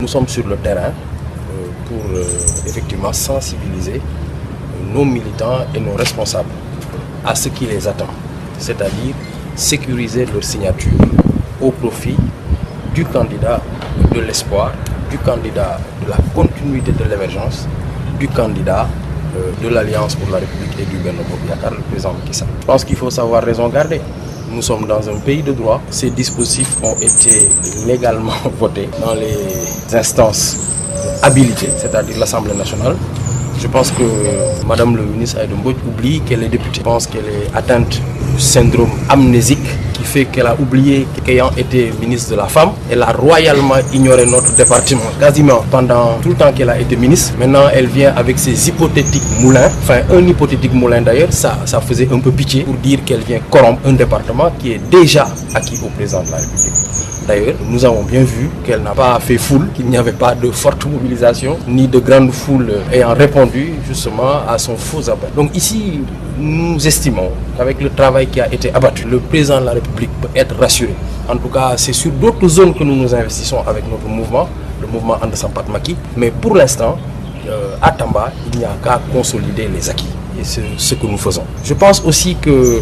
Nous sommes sur le terrain pour effectivement sensibiliser nos militants et nos responsables à ce qui les attend, c'est-à-dire sécuriser leur signature au profit du candidat de l'espoir, du candidat de la continuité de l'émergence, du candidat de l'Alliance pour la République et du Benno Bokk Yakaar, le président Macky Sall. Je pense qu'il faut savoir raison garder. Nous sommes dans un pays de droit. Ces dispositifs ont été légalement votés dans les instances habilitées, c'est-à-dire l'Assemblée nationale. Je pense que Madame le ministre Aïda Mbodj oublie qu'elle est députée. Je pense qu'elle est atteinte du syndrome amnésique qui fait qu'elle a oublié qu'ayant été ministre de la Femme, elle a royalement ignoré notre département quasiment pendant tout le temps qu'elle a été ministre. Maintenant, elle vient avec ses hypothétiques moulins, enfin un hypothétique moulin d'ailleurs, ça faisait un peu pitié pour dire qu'elle vient corrompre un département qui est déjà acquis au président de la République. D'ailleurs, nous avons bien vu qu'elle n'a pas fait foule, qu'il n'y avait pas de forte mobilisation, ni de grande foule ayant répondu justement à son faux appel. Donc ici, nous estimons qu'avec le travail qui a été abattu, le président de la République peut être rassuré. En tout cas, c'est sur d'autres zones que nous nous investissons avec notre mouvement, le mouvement And Sampat Macky. Mais pour l'instant, à Tamba, il n'y a qu'à consolider les acquis. Et c'est ce que nous faisons. Je pense aussi que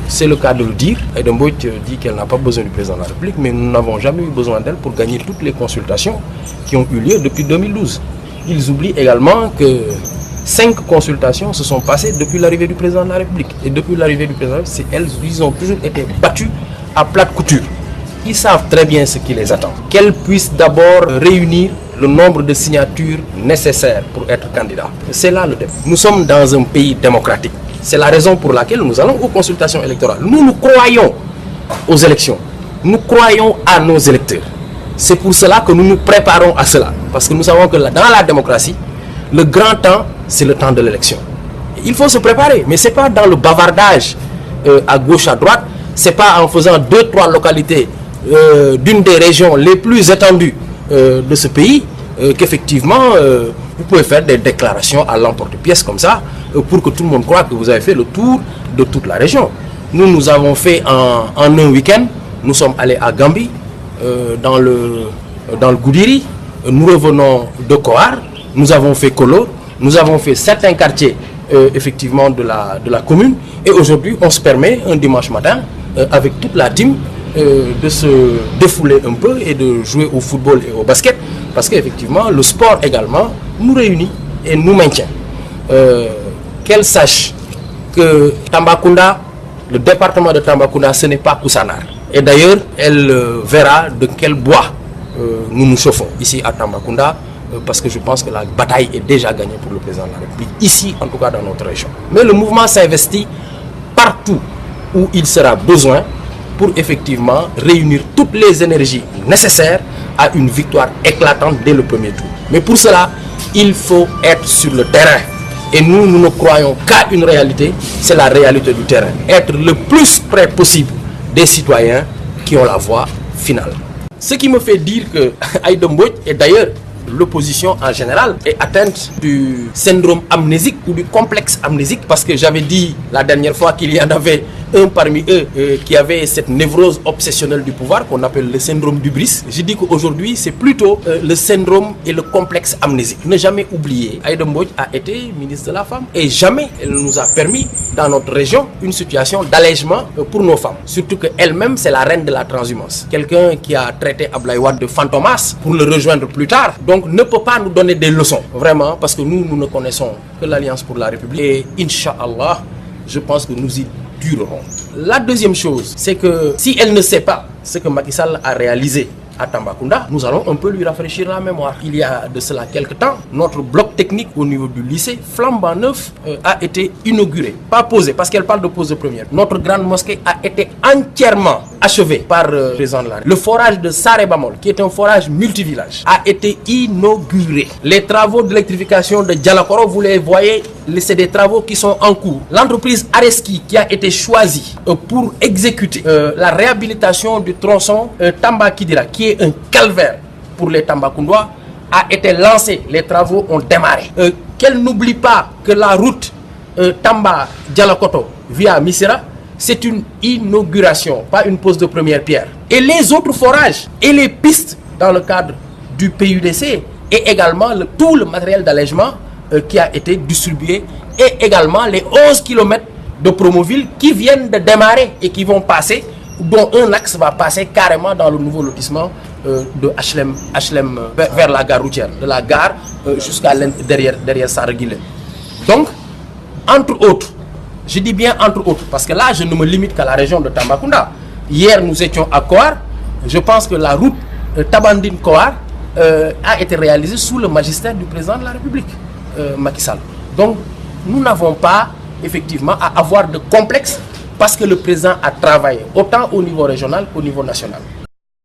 c'est le cas de le dire. Aïda Mbodj dit qu'elle n'a pas besoin du président de la République, mais nous n'avons jamais eu besoin d'elle pour gagner toutes les consultations qui ont eu lieu depuis 2012. Ils oublient également que 5 consultations se sont passées depuis l'arrivée du président de la République. Et depuis l'arrivée du président de la République, ils ont toujours été battus à plate couture. Ils savent très bien ce qui les attend. Qu'elles puissent d'abord réunir le nombre de signatures nécessaires pour être candidat. C'est là le débat. Nous sommes dans un pays démocratique. C'est la raison pour laquelle nous allons aux consultations électorales. Nous croyons aux élections. Nous croyons à nos électeurs. C'est pour cela que nous nous préparons à cela. Parce que nous savons que dans la démocratie, le grand temps, c'est le temps de l'élection. Il faut se préparer, mais ce n'est pas dans le bavardage à gauche, à droite. Ce n'est pas en faisant 2-3 localités d'une des régions les plus étendues de ce pays qu'effectivement vous pouvez faire des déclarations à l'emporte-pièce comme ça pour que tout le monde croit que vous avez fait le tour de toute la région. Nous avons fait en un week-end, nous sommes allés à Gambie, dans le Goudiri, nous revenons de Kouar, nous avons fait Kolo, nous avons fait certains quartiers effectivement de la commune, et aujourd'hui on se permet un dimanche matin avec toute la team de se défouler un peu et de jouer au football et au basket, parce qu'effectivement le sport également nous réunit et nous maintient. Qu'elle sache que Tambacounda, le département de Tambacounda, ce n'est pas Koussanar. Et d'ailleurs, elle verra de quel bois nous nous chauffons ici à Tambacounda, parce que je pense que la bataille est déjà gagnée pour le président de la République, ici en tout cas dans notre région. Mais le mouvement s'investit partout où il sera besoin pour effectivement réunir toutes les énergies nécessaires à une victoire éclatante dès le premier tour. Mais pour cela, il faut être sur le terrain. Et nous ne croyons qu'à une réalité, c'est la réalité du terrain. Être le plus près possible des citoyens qui ont la voix finale. Ce qui me fait dire que Aïda Mbodj, et d'ailleurs l'opposition en général, est atteinte du syndrome amnésique ou du complexe amnésique, parce que j'avais dit la dernière fois qu'il y en avait un parmi eux qui avait cette névrose obsessionnelle du pouvoir qu'on appelle le syndrome d'hubris. Je dis qu'aujourd'hui c'est plutôt le syndrome et le complexe amnésique. Ne jamais oublier, Aïda Mbodj a été ministre de la Femme et jamais elle nous a permis dans notre région une situation d'allègement pour nos femmes. Surtout qu'elle-même c'est la reine de la transhumance. Quelqu'un qui a traité Abdoulaye Wade de fantomas pour le rejoindre plus tard, donc ne peut pas nous donner des leçons, vraiment, parce que nous ne connaissons que l'Alliance pour la République. Et Inch'Allah, je pense que nous y durerons. La deuxième chose, c'est que si elle ne sait pas ce que Macky Sall a réalisé à Tambacounda, nous allons un peu lui rafraîchir la mémoire. Il y a de cela quelques temps, notre bloc technique au niveau du lycée, flambant neuf, a été inauguré. Pas posé, parce qu'elle parle de pose de première. Notre grande mosquée a été entièrement achevée par le président de la République. Le forage de Saré-Bamol, qui est un forage multivillage, a été inauguré. Les travaux d'électrification de Dialakoro, vous les voyez, c'est des travaux qui sont en cours. L'entreprise Areski, qui a été choisie pour exécuter la réhabilitation du tronçon Tamba-Kidira, qui est un calvaire pour les Tambacoundois, a été lancée. Les travaux ont démarré. Qu'elle n'oublie pas que la route Tamba-Dialakoto via Missira, c'est une inauguration, pas une pose de première pierre. Et les autres forages et les pistes dans le cadre du PUDC et également tout le matériel d'allègement qui a été distribué et également les 11 km de Promoville qui viennent de démarrer et qui vont passer, dont un axe va passer carrément dans le nouveau lotissement de HLM vers la gare routière, de la gare jusqu'à derrière Sarreguilé. Donc, entre autres, je dis bien entre autres, parce que là, je ne me limite qu'à la région de Tambacounda. Hier, nous étions à Kouar. Je pense que la route Tabandine-Kouar a été réalisée sous le magistère du président de la République, Macky Sall. Donc, nous n'avons pas effectivement à avoir de complexe parce que le président a travaillé autant au niveau régional qu'au niveau national.